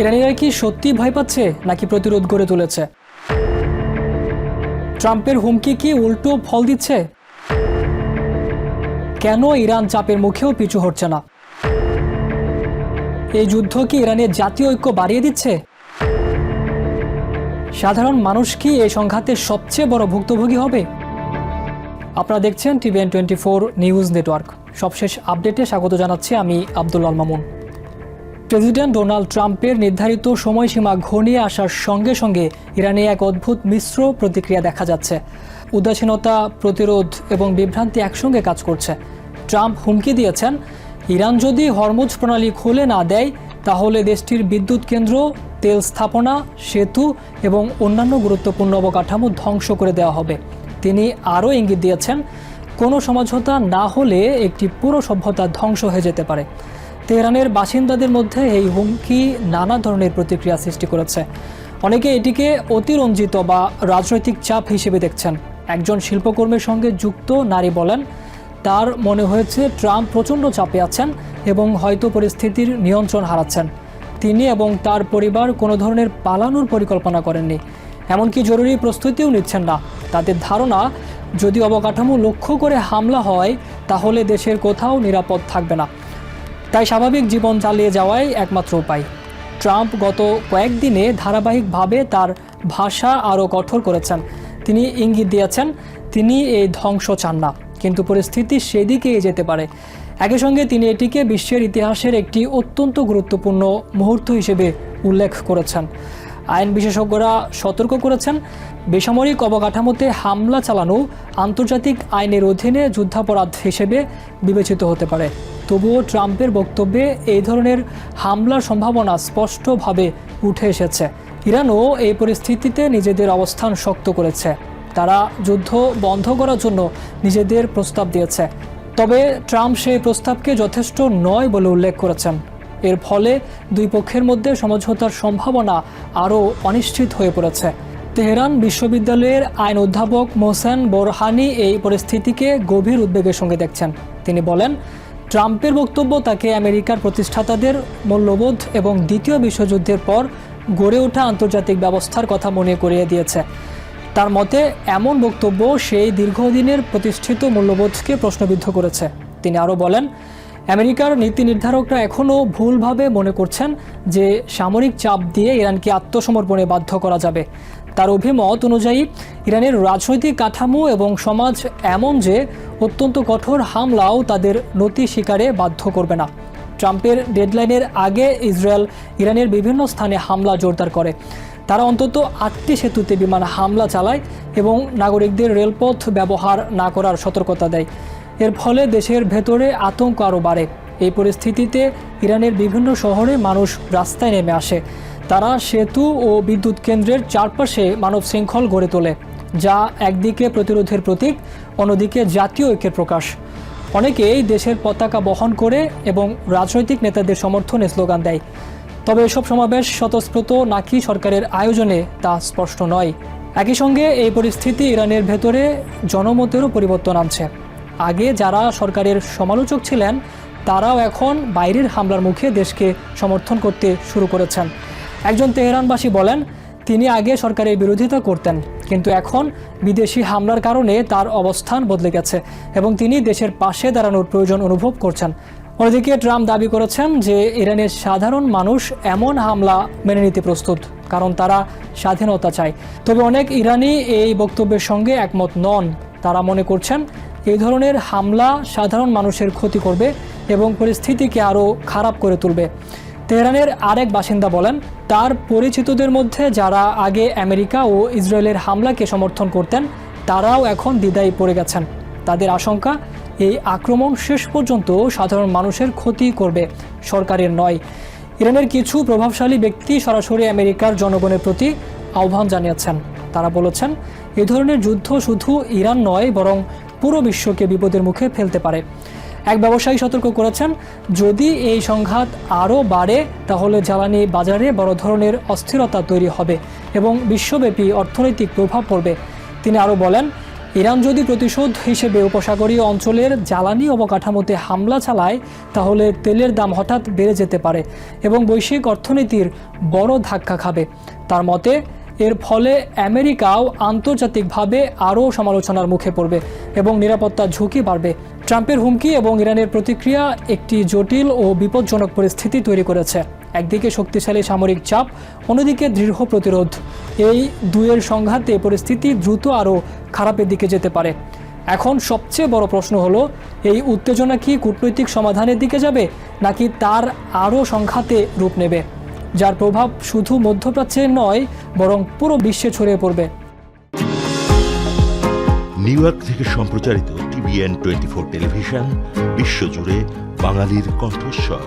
ইরানিরা কি সত্যি ভয় পাচ্ছে নাকি প্রতিরোধ গড়ে তুলেছে? ট্রাম্পের হুমকি কি উল্টো ফল দিচ্ছে? কেন ইরান চাপের মুখেও পিছু হচ্ছে না? এই যুদ্ধ কি ইরানের জাতীয় ঐক্য বাড়িয়ে দিচ্ছে? সাধারণ মানুষ কি এই সংঘাতের সবচেয়ে বড় ভুক্তভোগী হবে? আপনারা দেখছেন TVN24 নিউজ নেটওয়ার্ক। সবশেষ আপডেটে স্বাগত জানাচ্ছি আমি আব্দুল আল মামুন। প্রেসিডেন্ট ডোনাল্ড ট্রাম্পের নির্ধারিত সময়সীমা ঘনিয়ে আসার সঙ্গে সঙ্গে ইরানে এক অদ্ভুত মিশ্র প্রতিক্রিয়া দেখা যাচ্ছে। উদাসীনতা, প্রতিরোধ এবং বিভ্রান্তি একসঙ্গে কাজ করছে। ট্রাম্প হুমকি দিয়েছেন, ইরান যদি হরমুজ প্রণালী খুলে না দেয় তাহলে দেশটির বিদ্যুৎ কেন্দ্র, তেল স্থাপনা, সেতু এবং অন্যান্য গুরুত্বপূর্ণ অবকাঠামো ধ্বংস করে দেওয়া হবে। তিনি আরও ইঙ্গিত দিয়েছেন, কোনো সমঝোতা না হলে একটি পুরো সভ্যতা ধ্বংস হয়ে যেতে পারে। তেহরানের বাসিন্দাদের মধ্যে এই হুমকি নানা ধরনের প্রতিক্রিয়া সৃষ্টি করেছে। অনেকে এটিকে অতিরঞ্জিত বা রাজনৈতিক চাপ হিসেবে দেখছেন। একজন শিল্পকর্মীর সঙ্গে যুক্ত নারী বলেন, তার মনে হয়েছে ট্রাম্প প্রচণ্ড চাপে আছেন এবং হয়তো পরিস্থিতির নিয়ন্ত্রণ হারাচ্ছেন। তিনি এবং তার পরিবার কোনো ধরনের পালানোর পরিকল্পনা করেননি, এমনকি জরুরি প্রস্তুতিও নিচ্ছেন না। তাদের ধারণা, যদি অবকাঠামো লক্ষ্য করে হামলা হয় তাহলে দেশের কোথাও নিরাপদ থাকবে না। তাই স্বাভাবিক জীবন চালিয়ে যাওয়াই একমাত্র উপায়। ট্রাম্প গত কয়েকদিনে ধারাবাহিকভাবে তার ভাষা আরও কঠোর করেছেন। তিনি ইঙ্গিত দিয়েছেন, তিনি এই ধ্বংস চান না, কিন্তু পরিস্থিতি সেদিকেই যেতে পারে। একই সঙ্গে তিনি এটিকে বিশ্বের ইতিহাসের একটি অত্যন্ত গুরুত্বপূর্ণ মুহূর্ত হিসেবে উল্লেখ করেছেন। আইন বিশেষজ্ঞরা সতর্ক করেছেন, বেসামরিক অবকাঠামোতে হামলা চালানো আন্তর্জাতিক আইনের অধীনে যুদ্ধাপরাধ হিসেবে বিবেচিত হতে পারে। তবুও ট্রাম্পের বক্তব্যে এই ধরনের হামলার সম্ভাবনা স্পষ্টভাবে উঠে এসেছে। ইরানও এই পরিস্থিতিতে নিজেদের অবস্থান শক্ত করেছে। তারা যুদ্ধ বন্ধ করার জন্য নিজেদের প্রস্তাব দিয়েছে। তবে ট্রাম্প সেই প্রস্তাবকে যথেষ্ট নয় বলে উল্লেখ করেছেন। এর ফলে দুই পক্ষের মধ্যে সমঝোতার সম্ভাবনা আরও অনিশ্চিত হয়ে পড়েছে। তেহরান বিশ্ববিদ্যালয়ের আইন অধ্যাপক মোহসেন বোরহানি এই পরিস্থিতিকে গভীর উদ্বেগের সঙ্গে দেখছেন। তিনি বলেন, ট্রাম্পের বক্তব্য তাকে আমেরিকার প্রতিষ্ঠাতাদের মূল্যবোধ এবং দ্বিতীয় বিশ্বযুদ্ধের পর গড়ে ওঠা আন্তর্জাতিক ব্যবস্থার কথা মনে করিয়ে দিয়েছে। তার মতে, এমন বক্তব্য সেই দীর্ঘদিনের প্রতিষ্ঠিত মূল্যবোধকে প্রশ্নবিদ্ধ করেছে। তিনি আরও বলেন, আমেরিকার নীতি নির্ধারকরা এখনও ভুলভাবে মনে করছেন যে সামরিক চাপ দিয়ে ইরানকে আত্মসমর্পণে বাধ্য করা যাবে। তার অভিমত অনুযায়ী ইরানের রাজনৈতিক কাঠামো এবং সমাজ এমন যে অত্যন্ত কঠোর হামলাও তাদের নতি স্বীকারে বাধ্য করবে না। ট্রাম্পের ডেডলাইনের আগে ইসরায়েল ইরানের বিভিন্ন স্থানে হামলা জোরদার করে। তারা অন্তত 8টি সেতুতে বিমান হামলা চালায় এবং নাগরিকদের রেলপথ ব্যবহার না করার সতর্কতা দেয়। এর ফলে দেশের ভেতরে আতঙ্ক আরও বাড়ে। এই পরিস্থিতিতে ইরানের বিভিন্ন শহরে মানুষ রাস্তায় নেমে আসে। তারা সেতু ও বিদ্যুৎ কেন্দ্রের চারপাশে মানব শৃঙ্খল গড়ে তোলে, যা একদিকে প্রতিরোধের প্রতীক, অন্যদিকে জাতীয় ঐক্যের প্রকাশ। অনেকেই দেশের পতাকা বহন করে এবং রাজনৈতিক নেতাদের সমর্থনে স্লোগান দেয়। তবে এসব সমাবেশ স্বতঃস্ফূর্ত নাকি সরকারের আয়োজনে তা স্পষ্ট নয়। একই সঙ্গে এই পরিস্থিতি ইরানের ভেতরে জনমতেরও পরিবর্তন আনছে। আগে যারা সরকারের সমালোচক ছিলেন তারাও এখন বাইরের হামলার মুখে দেশকে সমর্থন করতে শুরু করেছেন। একজন তেহরানবাসী বলেন, তিনি আগে সরকারের বিরোধিতা করতেন, কিন্তু এখন বিদেশি হামলার কারণে তার অবস্থান বদলে গেছে এবং তিনি দেশের পাশে দাঁড়ানোর প্রয়োজন অনুভব করছেন। অন্যদিকে ট্রাম্প দাবি করেছেন যে ইরানের সাধারণ মানুষ এমন হামলা মেনে নিতে প্রস্তুত, কারণ তারা স্বাধীনতা চায়। তবে অনেক ইরানি এই বক্তব্যের সঙ্গে একমত নন। তারা মনে করছেন এই ধরনের হামলা সাধারণ মানুষের ক্ষতি করবে এবং পরিস্থিতিকে আরও খারাপ করে তুলবে। তেহরানের আরেক বাসিন্দা বলেন, তার পরিচিতদের মধ্যে যারা আগে আমেরিকা ও ইসরায়েলের হামলাকে সমর্থন করতেন তারাও এখন দ্বিধায় পড়ে গেছেন। তাদের আশঙ্কা, এই আক্রমণ শেষ পর্যন্ত সাধারণ মানুষের ক্ষতি করবে, সরকারের নয়। ইরানের কিছু প্রভাবশালী ব্যক্তি সরাসরি আমেরিকার জনগণের প্রতি আহ্বান জানিয়েছেন। তারা বলেছেন, এ ধরনের যুদ্ধ শুধু ইরান নয়, বরং পুরো বিশ্বকে বিপদের মুখে ফেলতে পারে। এক ব্যবসায়ী সতর্ক করেছেন, যদি এই সংঘাত আরও বাড়ে তাহলে জ্বালানি বাজারে বড় ধরনের অস্থিরতা তৈরি হবে এবং বিশ্বব্যাপী অর্থনৈতিক প্রভাব পড়বে। তিনি আরও বলেন, ইরান যদি প্রতিশোধ হিসেবে উপসাগরীয় অঞ্চলের জ্বালানি অবকাঠামোতে হামলা চালায় তাহলে তেলের দাম হঠাৎ বেড়ে যেতে পারে এবং বৈশ্বিক অর্থনীতির বড় ধাক্কা খাবে। তার মতে এর ফলে আমেরিকাও আন্তর্জাতিকভাবে আরও সমালোচনার মুখে পড়বে এবং নিরাপত্তার ঝুঁকি বাড়বে। ট্রাম্পের হুমকি এবং ইরানের প্রতিক্রিয়া একটি জটিল ও বিপজ্জনক পরিস্থিতি তৈরি করেছে। একদিকে শক্তিশালী সামরিক চাপ, অন্যদিকে দৃঢ় প্রতিরোধ। এই দুয়ের সংঘাতে পরিস্থিতি দ্রুত আরও খারাপের দিকে যেতে পারে। এখন সবচেয়ে বড় প্রশ্ন হলো, এই উত্তেজনা কি কূটনৈতিক সমাধানের দিকে যাবে নাকি তার আরও সংঘাতে রূপ নেবে, যার প্রভাব শুধু মধ্যপ্রাচ্যে নয় বরং পুরো বিশ্বে ছড়িয়ে পড়বে। নিউ ইয়র্ক থেকে সম্প্রচারিত TVN 24 টেলিভিশন বিশ্বজুড়ে বাঙালির কণ্ঠস্বর।